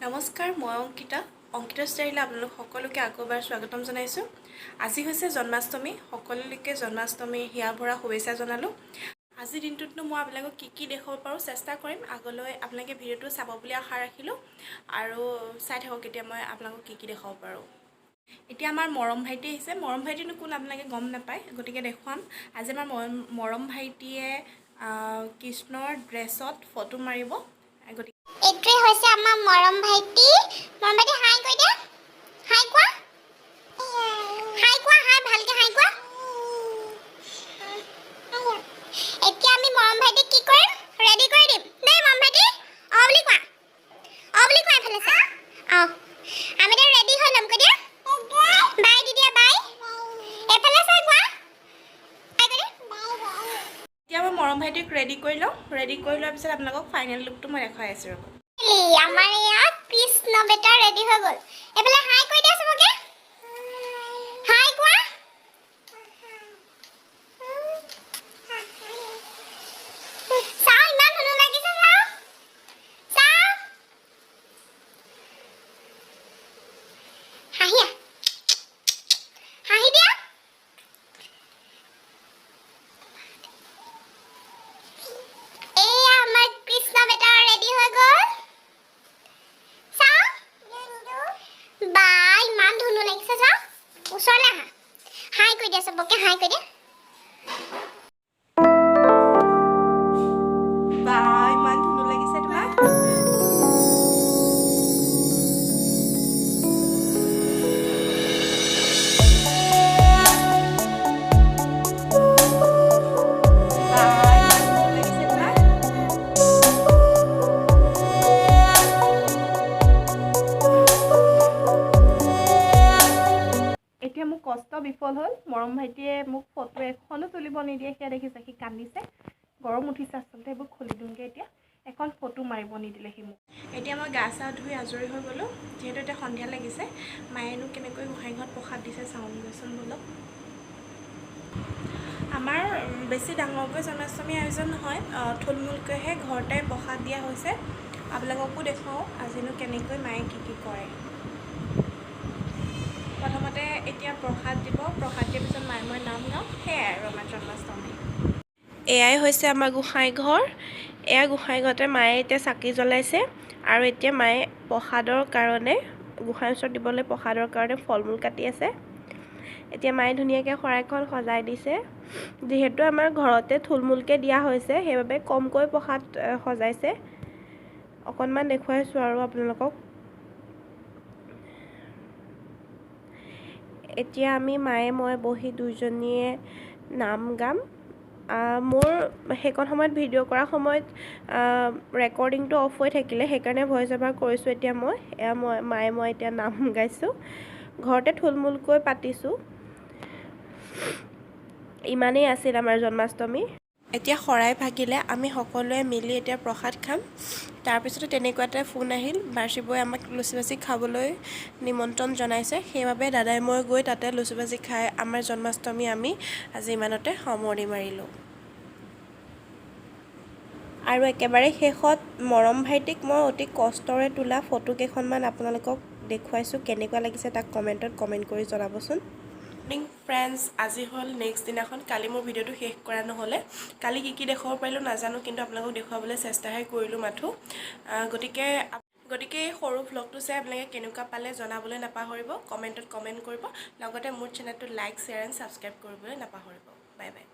নমস্কাৰ, মই অংকিতা ষ্টাইলে আপোনালোক সকলোকে আকৌবাৰ স্বাগতম জনাইছোঁ। আজি হৈছে জন্মাষ্টমী। সকলোকে জন্মাষ্টমী হিয়া ভৰা শুভেচ্ছা জনালোঁ। আজিৰ দিনটোতনো মই আপোনালোকক কি দেখাব পাৰোঁ চেষ্টা কৰিম। আগলৈ আপোনালোকে ভিডিঅ'টো চাব বুলি আশা ৰাখিলোঁ আৰু চাই থাকক এতিয়া মই আপোনালোকক কি দেখাব পাৰোঁ। এতিয়া আমাৰ মৰম ভাইটি আহিছে। মৰম ভাইটিনো কোন আপোনালোকে গম নাপায়, গতিকে দেখুৱাম। আজি আমাৰ মৰম ভাইটিয়ে কৃষ্ণৰ ড্ৰেছত ফটো মাৰিব। এইটোৱে হৈছে আমাৰ মৰম ভাইটি। মৰম ভাইটি হাই কৈ দে। হাই কোৱা। হাই কোৱা, হাই ভালকে হাই কোৱা। এতিয়া আমি মৰম ভাইটি কি কৰিম? ৰেডি কৰি দিম। দেই মৰম ভাইটি। অ বুলি কোৱা। অ বুলি কোৱা এফালে চা। অ। আমি এতিয়া ৰেডি হৈ লম কৈ দিয়া। বাই দি দিয়া বাই। এফালে চাই কোৱা। বাই কৈ দিয়া। এতিয়া মই মৰম ভাইটিক ৰেডি কৰি লওঁ। ৰেডি কৰি লোৱাৰ পিছত আপোনালোকক ফাইনেল লুকটো মই দেখাই আছোঁ। আমাৰ ইয়াত কৃষ্ণ বেটা ৰেডি হৈ গ'ল। এফালে হাই কৈ দিয়া চবকে। হাই কোৱা। চাও ইমান ধুনীয়া লাগিছে চাও। চাও। হাঁহি হাঁহি দিয়া। এয়া আমাৰ কৃষ্ণ বেটা ৰেডি হৈ গ'ল। চাও। বা ইমান ধুনীয়া লাগিছে চাও। ওচৰলৈ আহা। হাই কৈ দিয়া চবকে হাই কৈ দিয়া। ইমান ধুনীয়া লাগিছে তোমাক। এতিয়া মোক কষ্ট বিফল হ'ল। মৰম ভাইটিয়ে মোক ফটো এখনো তুলিব নিদিয়ে। সেয়া দেখিছে, সি কান্দিছে। গৰম উঠিছে আচলতে। এইবোৰ খুলি দিওঁগৈ এতিয়া। এখন ফটো মাৰিব নিদিলে সি মোক। এতিয়া মই গা চা ধুই আজৰি হৈ গ'লোঁ। যিহেতু এতিয়া সন্ধিয়া লাগিছে। মায়েনো কেনেকৈ গোসাঁই ঘৰত প্ৰসাদ দিছে চাওঁগৈচোন ব'লক। আমাৰ বেছি ডাঙৰকৈ জন্মাষ্টমী আয়োজন নহয়, থুলমূলকৈহে ঘৰতে প্ৰসাদ দিয়া হৈছে। আপোনালোককো দেখুৱাওঁ আজিনো কেনেকৈ মায়ে কি কৰে। প্ৰথমতে এতিয়া প্ৰসাদ দিব। প্ৰসাদ দিয়াৰ পিছত মায়ে মই নাম গাওঁ। সেয়াই আৰু আমাৰ জন্মাষ্টমী। এয়াই হৈছে আমাৰ গোসাঁই ঘৰ। এয়া গোসাঁই ঘৰতে মায়ে এতিয়া চাকি জ্বলাইছে আৰু এতিয়া মায়ে প্ৰসাদৰ কাৰণে গোসাঁইৰ ওচৰত দিবলৈ প্ৰসাদৰ কাৰণে ফল মূল কাটি আছে। এতিয়া মায়ে ধুনীয়াকৈ শৰাইখন সজাই দিছে। যিহেতু আমাৰ ঘৰতে থুলমূলকৈ দিয়া হৈছে, সেইবাবে কমকৈ প্ৰসাদ সজাইছে। অকণমান দেখুৱাইছোঁ আৰু আপোনালোকক। এতিয়া আমি মায়ে মই বহি দুইজনীয়ে নাম গাম। মোৰ সেইকণ সময়ত ভিডিঅ' কৰাৰ সময়ত ৰেকৰ্ডিংটো অফ হৈ থাকিলে, সেইকাৰণে ভইচ অভাৰ কৰিছোঁ এতিয়া মই। এয়া মায়ে মই এতিয়া নাম গাইছোঁ। ঘৰতে থুলমূলকৈ পাতিছোঁ। ইমানেই আছিল আমাৰ জন্মাষ্টমী। এতিয়া শৰাই ভাগিলে আমি সকলোৱে মিলি এতিয়া প্ৰসাদ খাম। তাৰপিছতে তেনেকুৱা এটা ফোন আহিল। বাৰ্ষি বৌয়ে আমাক লুচি ভাজি খাবলৈ নিমন্ত্ৰণ জনাইছে। সেইবাবে দাদাই মই গৈ তাতে লুচি ভাজি খাই আমাৰ জন্মাষ্টমী আমি আজি ইমানতে সামৰণি মাৰিলোঁ। আৰু একেবাৰে শেষত মৰম ভাইটিক মই অতি কষ্টৰে তোলা ফটো কেইখনমান আপোনালোকক দেখুৱাইছোঁ। কেনেকুৱা লাগিছে তাক কমেণ্টত কমেণ্ট কৰি জনাবচোন। মৰ্ণিং ফ্ৰেণ্ডছ, আজি হ'ল নেক্সট দিনাখন। কালি মোৰ ভিডিঅ'টো শেষ কৰা নহ'লে। কালি কি দেখাব পাৰিলোঁ নাজানো, কিন্তু আপোনালোকক দেখুৱাবলৈ চেষ্টাহে কৰিলোঁ মাথো। গতিকে এই সৰু ভ্লগটো চাই আপোনালোকে কেনেকুৱা পালে জনাবলৈ নাপাহৰিব। কমেণ্টত কমেণ্ট কৰিব। লগতে মোৰ চেনেলটো লাইক, শ্বেয়াৰ এণ্ড ছাবস্ক্ৰাইব কৰিবলৈ নাপাহৰিব। Bye bye.